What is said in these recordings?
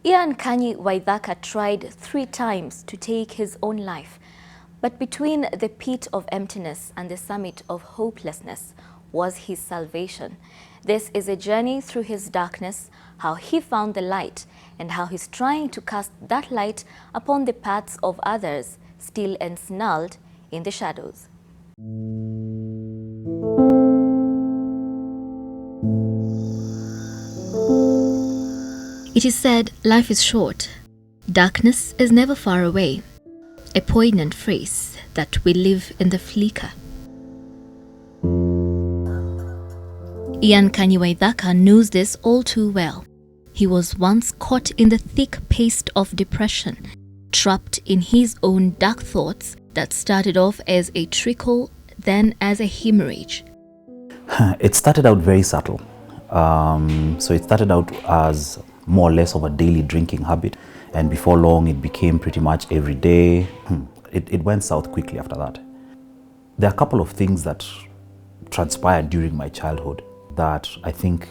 Ian Kanyi Waithaka tried 3 times to take his own life, but between the pit of emptiness and the summit of hopelessness was his salvation. This is a journey through his darkness, how he found the light, and how he's trying to cast that light upon the paths of others still ensnarled in the shadows. It is said life is short. Darkness is never far away. A poignant phrase that we live in the flicker. Ian Kanyi Waithaka knows this all too well. He was once caught in the thick paste of depression, trapped in his own dark thoughts that started off as a trickle, then as a hemorrhage. It started out very subtle. So it started out as more or less of a daily drinking habit, and before long it became pretty much every day. It went south quickly after that. There are a couple of things that transpired during my childhood that I think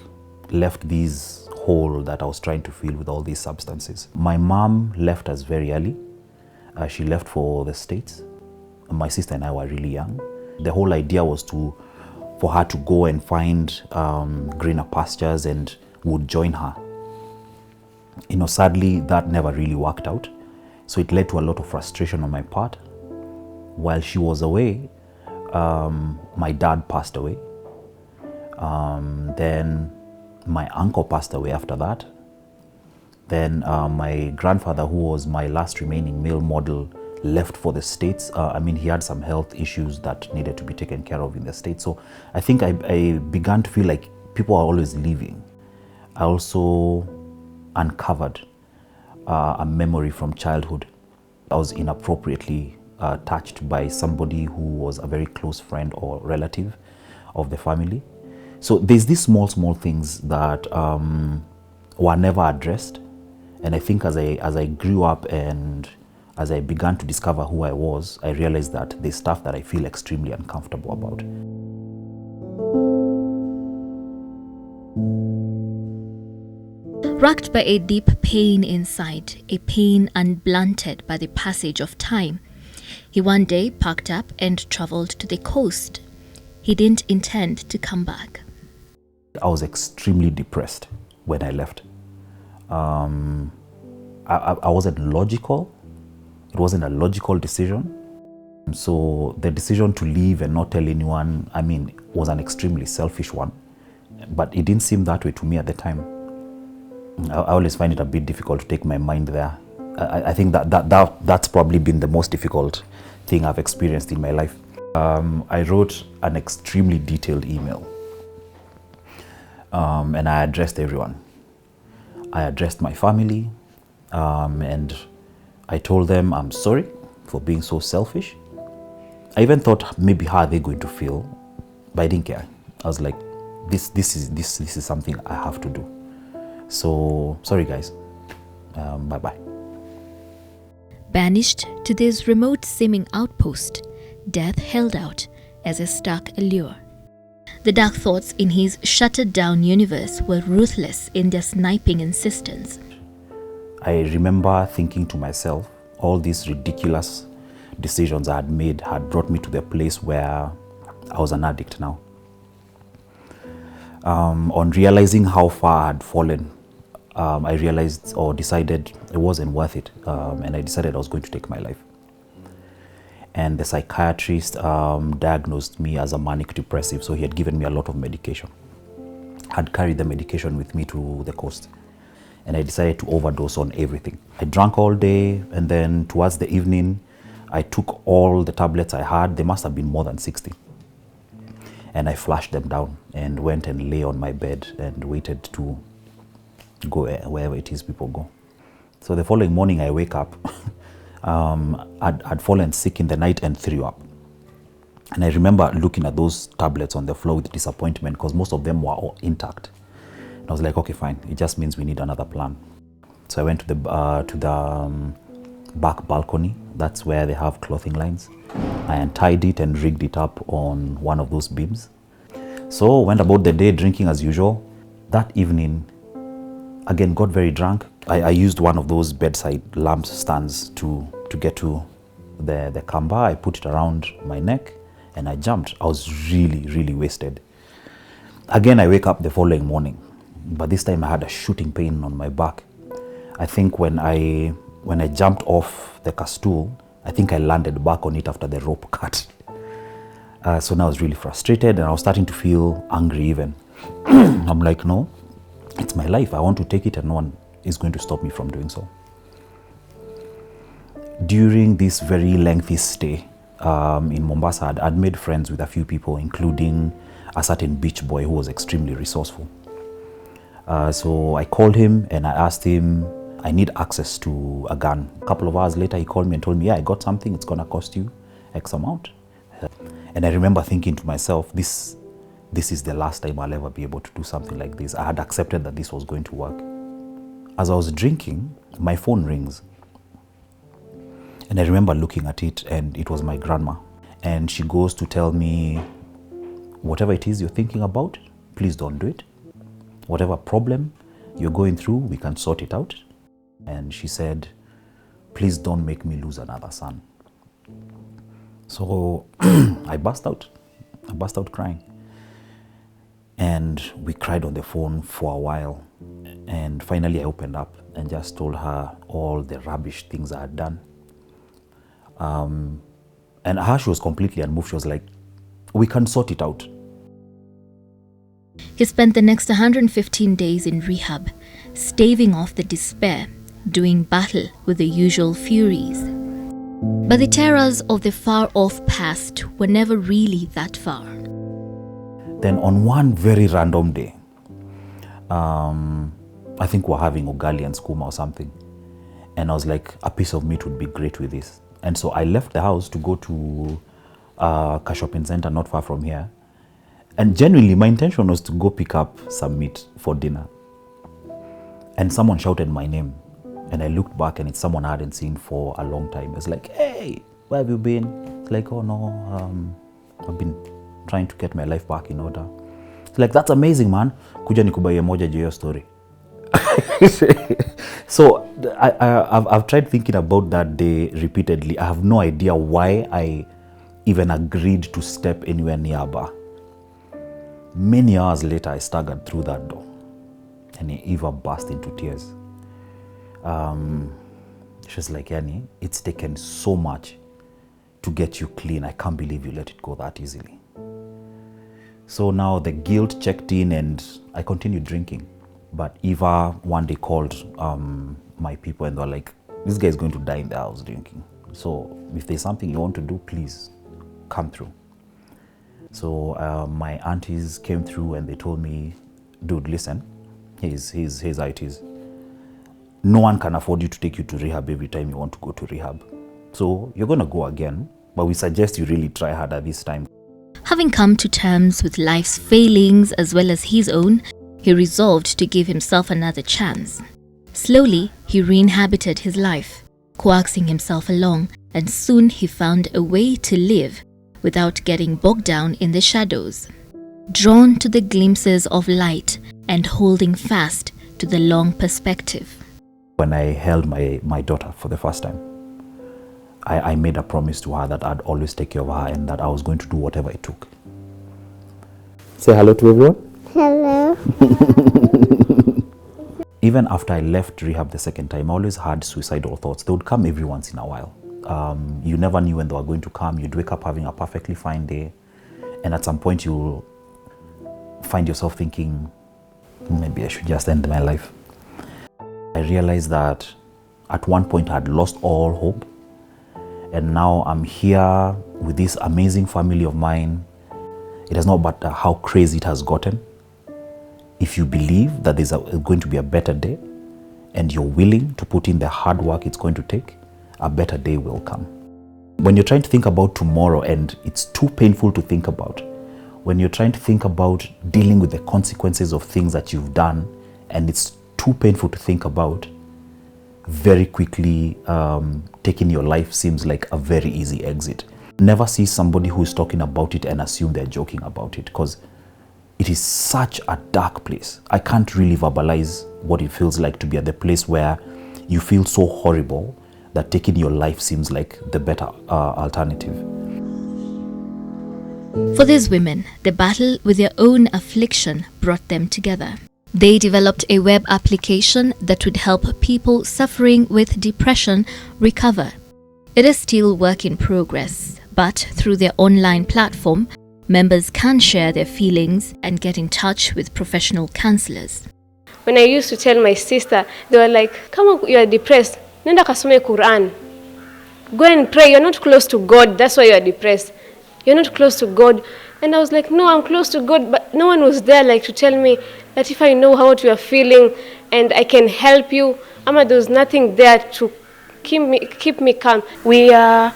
left this hole that I was trying to fill with all these substances. My mom left us very early. She left for the States. My sister and I were really young. The whole idea was for her to go and find greener pastures, and would join her. Sadly, that never really worked out. So it led to a lot of frustration on my part. While she was away, my dad passed away. Then my uncle passed away after that. Then my grandfather, who was my last remaining male model, left for the States. He had some health issues that needed to be taken care of in the States. So I think I began to feel like people are always leaving. I also uncovered a memory from childhood. I was inappropriately touched by somebody who was a very close friend or relative of the family. So there's these small things that were never addressed. And I think as I grew up and as I began to discover who I was, I realized that there's stuff that I feel extremely uncomfortable about. Racked by a deep pain inside, a pain unblunted by the passage of time, he one day packed up and traveled to the coast. He didn't intend to come back. I was extremely depressed when I left. I wasn't logical. It wasn't a logical decision. So the decision to leave and not tell anyone, was an extremely selfish one. But it didn't seem that way to me at the time. I always find it a bit difficult to take my mind there. I think that's probably been the most difficult thing I've experienced in my life. I wrote an extremely detailed email, and I addressed everyone. I addressed my family, and I told them I'm sorry for being so selfish. I even thought maybe how are they going to feel, but I didn't care. I was like, this is something I have to do. So, sorry guys, bye-bye. Banished to this remote-seeming outpost, death held out as a stark allure. The dark thoughts in his shuttered-down universe were ruthless in their sniping insistence. I remember thinking to myself, all these ridiculous decisions I had made had brought me to the place where I was an addict now. On realizing how far I had fallen, I realized or decided it wasn't worth it, and I decided I was going to take my life. And the psychiatrist diagnosed me as a manic depressive, so he had given me a lot of medication. I had carried the medication with me to the coast, and I decided to overdose on everything. I drank all day, and then towards the evening, I took all the tablets I had. There must have been more than 60. And I flushed them down and went and lay on my bed and waited to go wherever it is people go. So the following morning I wake up, I'd fallen sick in the night and threw up. And I remember looking at those tablets on the floor with disappointment because most of them were all intact. And I was like, okay, fine. It just means we need another plan. So I went to the back balcony. That's where they have clothing lines. I untied it and rigged it up on one of those beams. So went about the day drinking as usual. That evening, Again, got very drunk. I used one of those bedside lamp stands to get to the kamba. I put it around my neck and I jumped. I was really wasted. Again, I wake up the following morning, but this time I had a shooting pain on my back. I think when I jumped off the castool, I think I landed back on it after the rope cut. So now I was really frustrated and I was starting to feel angry even. I'm like, no, it's my life. I want to take it and no one is going to stop me from doing so. During this very lengthy stay in Mombasa, I'd made friends with a few people, including a certain beach boy who was extremely resourceful. So I called him and I asked him, I need access to a gun. A couple of hours later, he called me and told me, yeah, I got something, it's gonna cost you X amount. And I remember thinking to myself, this is the last time I'll ever be able to do something like this. I had accepted that this was going to work. As I was drinking, my phone rings. And I remember looking at it and it was my grandma. And she goes to tell me, whatever it is you're thinking about, please don't do it. Whatever problem you're going through, we can sort it out. And she said, please don't make me lose another son. So I burst out crying. And we cried on the phone for a while. And finally I opened up and just told her all the rubbish things I had done. And her, she was completely unmoved. She was like, we can sort it out. He spent the next 115 days in rehab, staving off the despair, doing battle with the usual furies. But the terrors of the far-off past were never really that far. Then on one very random day, I think we're having ugali and skuma or something. And I was like, a piece of meat would be great with this. And so I left the house to go to a shopping center not far from here. And genuinely, my intention was to go pick up some meat for dinner. And someone shouted my name. And I looked back and it's someone I hadn't seen for a long time. It's like, hey, where have you been? It's like, oh no, I've been trying to get my life back in order. It's like, that's amazing, man. Kuja nikubaye moja juu ya story. So I've tried thinking about that day repeatedly. I have no idea why I even agreed to step anywhere near a bar. Many hours later, I staggered through that door and Eva burst into tears. She's like, Yani, it's taken so much to get you clean. I can't believe you let it go that easily. So now the guilt checked in and I continued drinking. But Eva one day called my people and they were like, this guy is going to die in the house drinking. So if there's something you want to do, please come through. So my aunties came through and they told me, dude, listen, here's how it is. No one can afford you to take you to rehab every time you want to go to rehab. So you're going to go again, but we suggest you really try harder this time. Having come to terms with life's failings as well as his own, he resolved to give himself another chance. Slowly, he re-inhabited his life, coaxing himself along, and soon he found a way to live without getting bogged down in the shadows. Drawn to the glimpses of light and holding fast to the long perspective. When I held my daughter for the first time, I made a promise to her that I'd always take care of her and that I was going to do whatever it took. Say hello to everyone. Hello. Even after I left rehab the second time, I always had suicidal thoughts. They would come every once in a while. You never knew when they were going to come. You'd wake up having a perfectly fine day. And at some point you'll find yourself thinking, maybe I should just end my life. I realized that at one point I had lost all hope. And now I'm here with this amazing family of mine. It does not matter how crazy it has gotten. If you believe that there's going to be a better day and you're willing to put in the hard work it's going to take, a better day will come. When you're trying to think about tomorrow and it's too painful to think about, when you're trying to think about dealing with the consequences of things that you've done and it's too painful to think about, very quickly taking your life seems like a very easy exit. Never see somebody who's talking about it and assume they're joking about it, because it is such a dark place. I can't really verbalize what it feels like to be at the place where you feel so horrible that taking your life seems like the better alternative. For these women, the battle with their own affliction brought them together. They developed a web application that would help people suffering with depression recover. It is still work in progress, but through their online platform, members can share their feelings and get in touch with professional counselors. When I used to tell my sister, they were like, come on, you are depressed. Nenda kasome Quran. Go and pray. You're not close to God. That's why you are depressed. You're not close to God. And I was like, no, I'm close to God. But no one was there like to tell me that if I know how you are feeling and I can help you, there was nothing there to keep me calm. We are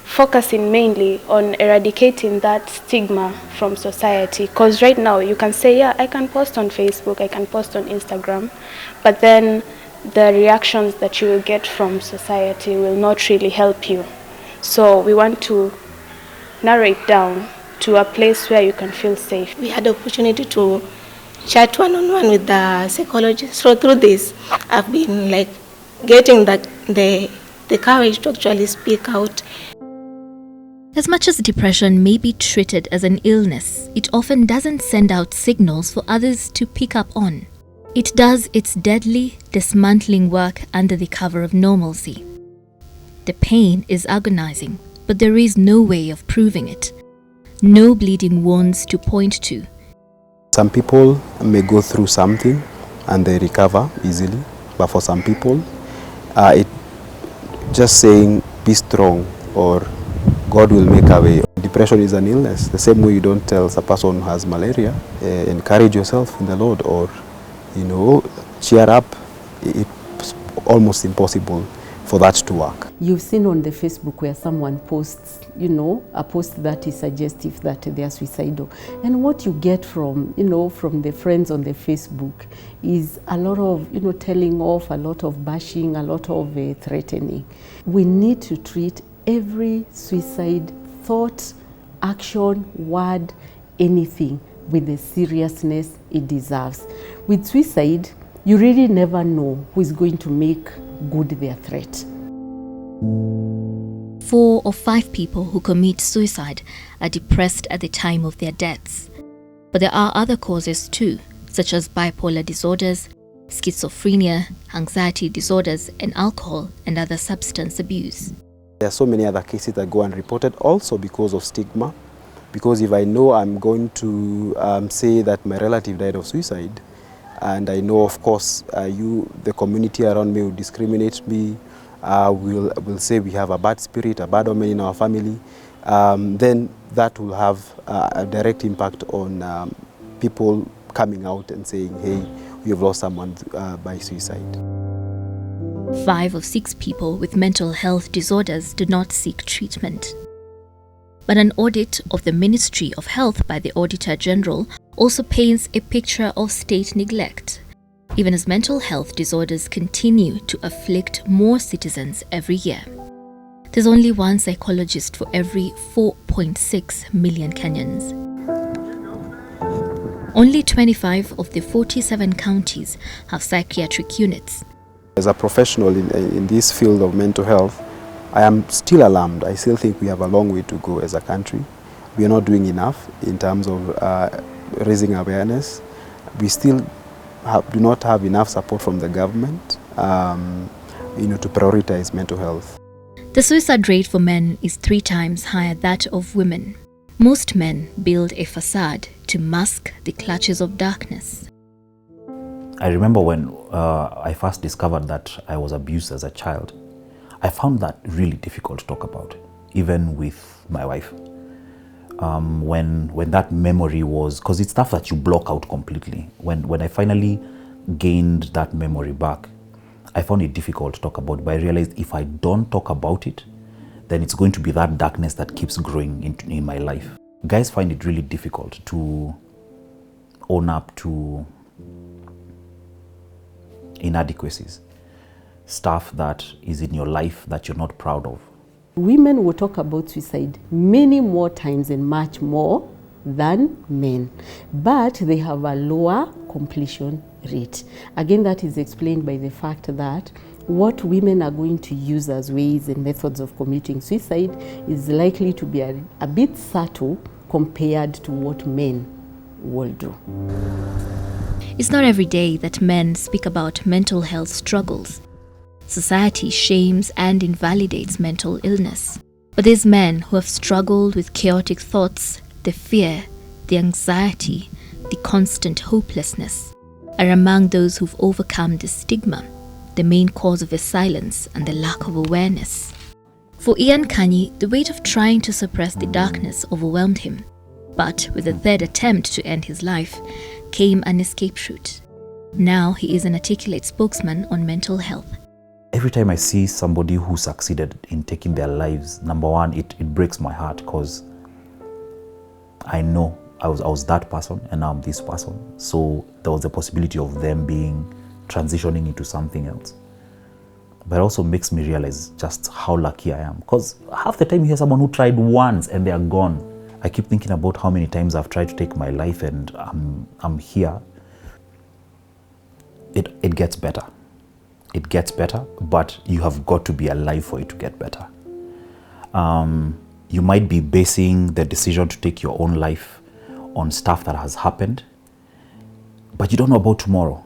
focusing mainly on eradicating that stigma from society, because right now you can say, yeah, I can post on Facebook, I can post on Instagram, but then the reactions that you will get from society will not really help you. So we want to narrow it down to a place where you can feel safe. We had the opportunity to chat one-on-one with the psychologist. So through this, I've been like getting the courage to actually speak out. As much as depression may be treated as an illness, it often doesn't send out signals for others to pick up on. It does its deadly, dismantling work under the cover of normalcy. The pain is agonizing, but there is no way of proving it. No bleeding wounds to point to. Some people may go through something and they recover easily, but for some people, it just saying be strong or God will make a way. Depression is an illness. The same way you don't tell a person who has malaria, encourage yourself in the Lord, or cheer up. It's almost impossible for that to work. You've seen on the Facebook where someone posts, a post that is suggestive that they are suicidal. And what you get from, from the friends on the Facebook is a lot of, telling off, a lot of bashing, a lot of threatening. We need to treat every suicide thought, action, word, anything with the seriousness it deserves. With suicide, you really never know who is going to make good their threat. 4 or 5 people who commit suicide are depressed at the time of their deaths. But there are other causes too, such as bipolar disorders, schizophrenia, anxiety disorders, and alcohol and other substance abuse. There are so many other cases that go unreported also because of stigma. Because if I know I'm going to say that my relative died of suicide, and I know, of course, the community around me will discriminate me, will say we have a bad spirit, a bad omen in our family, then that will have a direct impact on people coming out and saying, hey, we have lost someone by suicide. 5 of 6 people with mental health disorders do not seek treatment. But an audit of the Ministry of Health by the Auditor General also paints a picture of state neglect, even as mental health disorders continue to afflict more citizens every year. There's only one psychologist for every 4.6 million Kenyans. Only 25 of the 47 counties have psychiatric units. As a professional in this field of mental health, I am still alarmed. I still think we have a long way to go as a country. We are not doing enough in terms of raising awareness. We still do not have enough support from the government to prioritize mental health. The suicide rate for men is 3 times higher than that of women. Most men build a facade to mask the clutches of darkness. I remember when I first discovered that I was abused as a child, I found that really difficult to talk about, even with my wife. When that memory was, because it's stuff that you block out completely. When I finally gained that memory back, I found it difficult to talk about, but I realized if I don't talk about it, then it's going to be that darkness that keeps growing in my life. Guys find it really difficult to own up to inadequacies, stuff that is in your life that you're not proud of. Women will talk about suicide many more times and much more than men, but they have a lower completion rate. Again, that is explained by the fact that what women are going to use as ways and methods of committing suicide is likely to be a bit subtle compared to what men will do. It's not every day that men speak about mental health struggles. Society shames and invalidates mental illness. But these men who have struggled with chaotic thoughts, the fear, the anxiety, the constant hopelessness, are among those who've overcome the stigma, the main cause of his silence and the lack of awareness. For Ian Kanye, the weight of trying to suppress the darkness overwhelmed him. But with the third attempt to end his life, came an escape route. Now he is an articulate spokesman on mental health. Every time I see somebody who succeeded in taking their lives, number one, it breaks my heart, because I know I was that person and now I'm this person. So there was the possibility of them transitioning into something else. But it also makes me realize just how lucky I am, because half the time you hear someone who tried once and they are gone. I keep thinking about how many times I've tried to take my life and I'm here. It gets better. It gets better, but you have got to be alive for it to get better. You might be basing the decision to take your own life on stuff that has happened, but you don't know about tomorrow.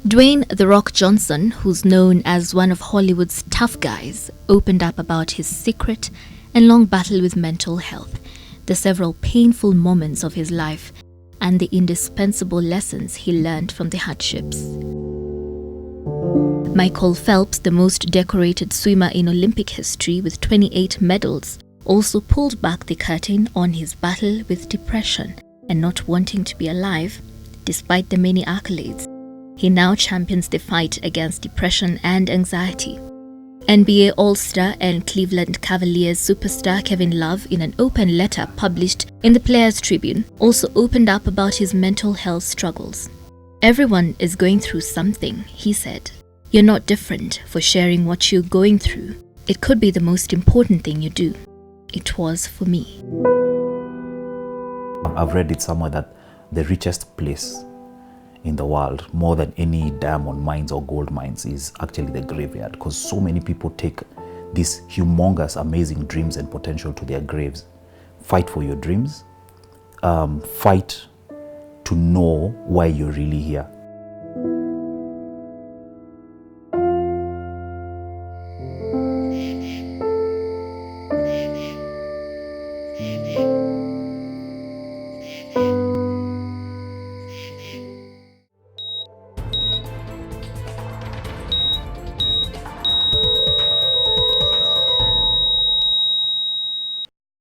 Dwayne "The Rock" Johnson, who's known as one of Hollywood's tough guys, opened up about his secret and long battle with mental health, the several painful moments of his life, and the indispensable lessons he learned from the hardships. Michael Phelps, the most decorated swimmer in Olympic history with 28 medals, also pulled back the curtain on his battle with depression and not wanting to be alive, despite the many accolades. He now champions the fight against depression and anxiety. NBA All-Star and Cleveland Cavaliers superstar Kevin Love, in an open letter published in the Players Tribune, also opened up about his mental health struggles. "Everyone is going through something," he said. "You're not different for sharing what you're going through. It could be the most important thing you do. It was for me." I've read it somewhere that the richest place in the world, more than any diamond mines or gold mines, is actually the graveyard, because so many people take these humongous, amazing dreams and potential to their graves. Fight for your dreams. Fight to know why you're really here.